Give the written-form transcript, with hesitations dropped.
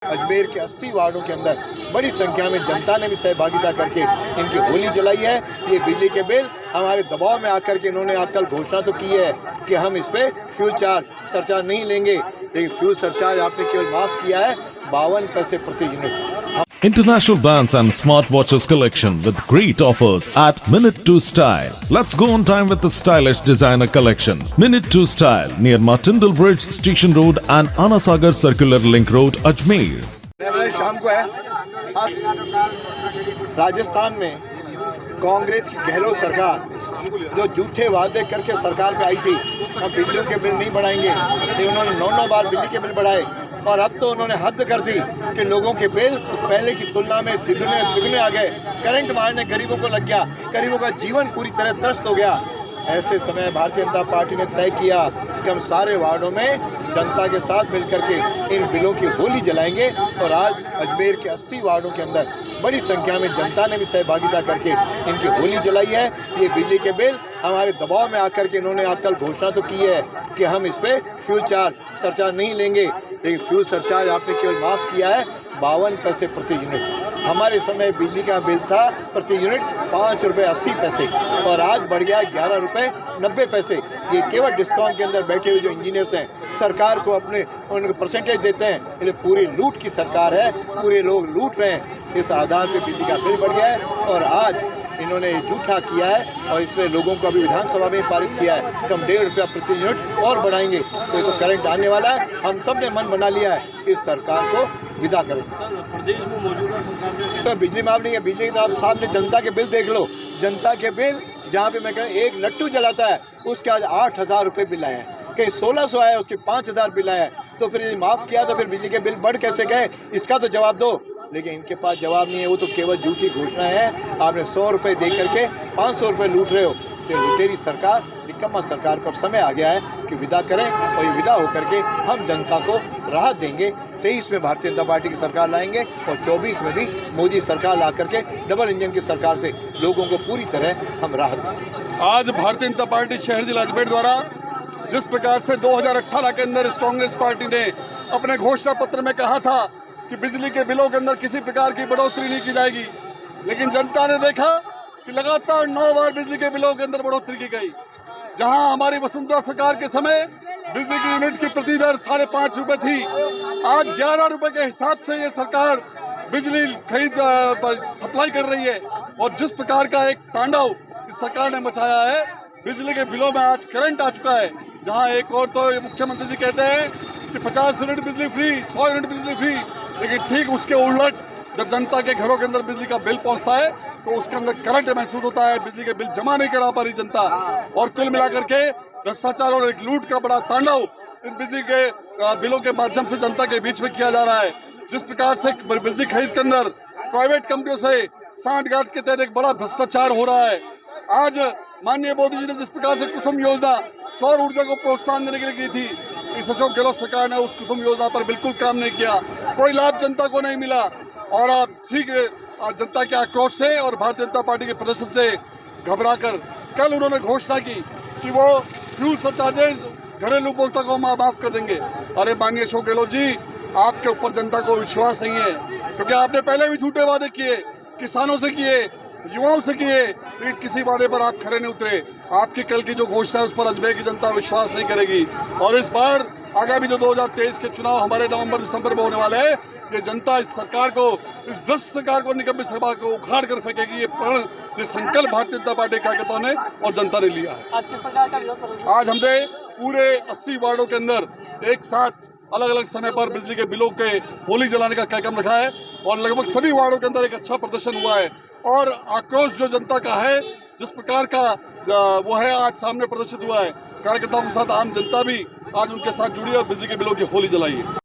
अजमेर के 80 वार्डों के अंदर बड़ी संख्या में जनता ने भी सहभागिता करके इनकी होली जलाई है। ये बिजली के बिल हमारे दबाव में आकर के इन्होंने आजकल घोषणा तो की है कि हम इस पे फ्यूल चार्ज सरचार्ज नहीं लेंगे, लेकिन फ्यूल सरचार्ज आपने केवल माफ किया है 52 पैसे प्रति unit. International brands and smartwatches collection with great offers at Minute 2 Style. Let's go on time with the stylish designer collection. Minute 2 Style near Martindale Bridge, Station Road and Anasagar Circular Link Road, Ajmer. शाम को है राजस्थान में कांग्रेस की गहलोत सरकार जो झूठे वादे करके सरकार पे आई थी, हम बिजली के बिल नहीं बढ़ाएंगे, लेकिन उन्होंने 9 बार बिजली के बिल बढ़ाए और अब तो उन्होंने हद कर दी कि लोगों के बिल पहले की तुलना में दुगने आ गए। करंट मारने गरीबों को लग गया, गरीबों का जीवन पूरी तरह त्रस्त हो गया। ऐसे समय भारतीय जनता पार्टी ने तय किया कि हम सारे वार्डों में जनता के साथ मिलकर के इन बिलों की होली जलाएंगे और आज अजमेर के 80 वार्डों के अंदर बड़ी संख्या में जनता ने भी सहभागिता करके इनकी होली जलाई है। ये बिजली के बिल हमारे दबाव में आकर के इन्होंने आजकल घोषणा तो की है कि हम इस पे फ्यूल चार्ज सरचार्ज नहीं लेंगे, लेकिन फ्यूल सरचार्ज आपने केवल माफ किया है 52 पैसे प्रति यूनिट। हमारे समय बिजली का बिल था प्रति यूनिट 5 रुपये 80 पैसे और आज बढ़ गया 11 रुपये 90 पैसे। ये केवल डिस्काउंट के अंदर बैठे हुए जो इंजीनियर्स हैं सरकार को अपने उनको परसेंटेज देते हैं, इसलिए पूरी लूट की सरकार है, पूरे लोग लूट रहे हैं। इस आधार पे बिजली का बिल बढ़ गया है और आज इन्होंने झूठा किया है और इसलिए लोगों को अभी विधानसभा में पारित किया है कि हम 1.5 रुपया प्रति यूनिट और बढ़ाएंगे। तो ये तो करंट आने वाला है, हम सब ने मन बना लिया है इस सरकार को विदा करेंगे। प्रदेश में मौजूदा सरकार तो बिजली माफ नहीं है, बिजली के आप सामने जनता के बिल देख लो। जनता के बिल जहाँ पे मैं कहूँ एक लट्टू जलाता है उसके आज 8,000 रुपये बिल आए हैं, कहीं 1600 आया उसके 5,000 बिल आया है। तो फिर ये माफ़ किया तो फिर बिजली के बिल बढ़ कैसे गए, इसका तो जवाब दो। लेकिन इनके पास जवाब नहीं है, वो तो केवल झूठी घोषणा है। आपने 100 रुपये दे करके 500 रुपये लूट रहे हो। तो लुटेरी सरकार, निकम्मा सरकार को अब समय आ गया है कि विदा करें और ये विदा होकर के हम जनता को राहत देंगे। 23 में भारतीय जनता पार्टी की सरकार लाएंगे और 24 में भी मोदी सरकार ला करके डबल इंजन की सरकार से लोगों को पूरी तरह हम राहत देंगे। आज भारतीय जनता पार्टी शहर जिला अजमेर द्वारा जिस प्रकार से 2018 के अंदर इस कांग्रेस पार्टी ने अपने घोषणा पत्र में कहा था कि बिजली के बिलों के अंदर किसी प्रकार की बढ़ोतरी नहीं की जाएगी, लेकिन जनता ने देखा कि लगातार 9 बार बिजली के बिलों के अंदर बढ़ोतरी की गई। जहां हमारी वसुंधरा सरकार के समय बिजली की यूनिट की प्रति दर 5.5 रुपये थी, आज 11 रुपये के हिसाब से ये सरकार बिजली खरीद सप्लाई कर रही है। और जिस प्रकार का एक तांडव इस सरकार ने मचाया है, बिजली के बिलों में आज करंट आ चुका है। जहां एक और तो मुख्यमंत्री जी कहते हैं कि 50 यूनिट बिजली फ्री, 100 यूनिट बिजली फ्री, लेकिन ठीक उसके उलट जब जनता के घरों के अंदर बिजली का बिल पहुंचता है तो उसके अंदर करंट महसूस होता है, बिजली के बिल जमा नहीं करा पा रही जनता। और कुल मिलाकर के भ्रष्टाचार और एक लूट का बड़ा तांडव इन बिजली के बिलों के माध्यम से जनता के बीच में किया जा रहा है। जिस प्रकार से बिजली खरीद के अंदर प्राइवेट कंपनियों से सांठगांठ के तहत एक बड़ा भ्रष्टाचार हो रहा है। आज माननीय मोदी जी ने जिस प्रकार से कुसुम योजना सौर ऊर्जा को प्रोत्साहन देने के लिए की थी, इस अशोक गहलोत सरकार ने उस कुसुम योजना पर बिल्कुल काम नहीं किया, कोई लाभ जनता को नहीं मिला। और अब ठीक जनता के आक्रोश से और भारतीय जनता पार्टी के प्रदर्शन से घबराकर कल उन्होंने घोषणा की कि वो फ्यूल सरचार्जेज घरेलू उपभोक्ता को माफ कर देंगे। अरे माननीय अशोक गहलोत जी, आपके ऊपर जनता को विश्वास नहीं है, क्योंकि आपने पहले भी झूठे वादे किए, किसानों से किए, युवाओं से किए, लेकिन किसी वादे पर आप खरे नहीं उतरे। आपकी कल की जो घोषणा है उस पर अजमेर की जनता विश्वास नहीं करेगी। और इस बार आगामी जो 2023 के चुनाव हमारे नवंबर दिसंबर में होने वाले हैं, ये जनता इस सरकार को, इस भ्रष्ट सरकार को, निकम्मी सरकार को उखाड़ कर फेंकेगी। ये प्रण, ये संकल्प भारतीय जनता पार्टी कार्यकर्ताओं ने और जनता ने लिया है। आज किस प्रकार का विरोध? आज हमने पूरे 80 वार्डों के अंदर एक साथ अलग अलग समय पर बिजली के बिलों के होली जलाने का कार्यक्रम रखा है और लगभग सभी वार्डों के अंदर एक अच्छा प्रदर्शन हुआ है। और आक्रोश जो जनता का है, जिस प्रकार का वो है, आज सामने प्रदर्शित हुआ है। कार्यकर्ताओं के साथ आम जनता भी आज उनके साथ जुड़ी और बिजली के बिलों की होली जलाई है।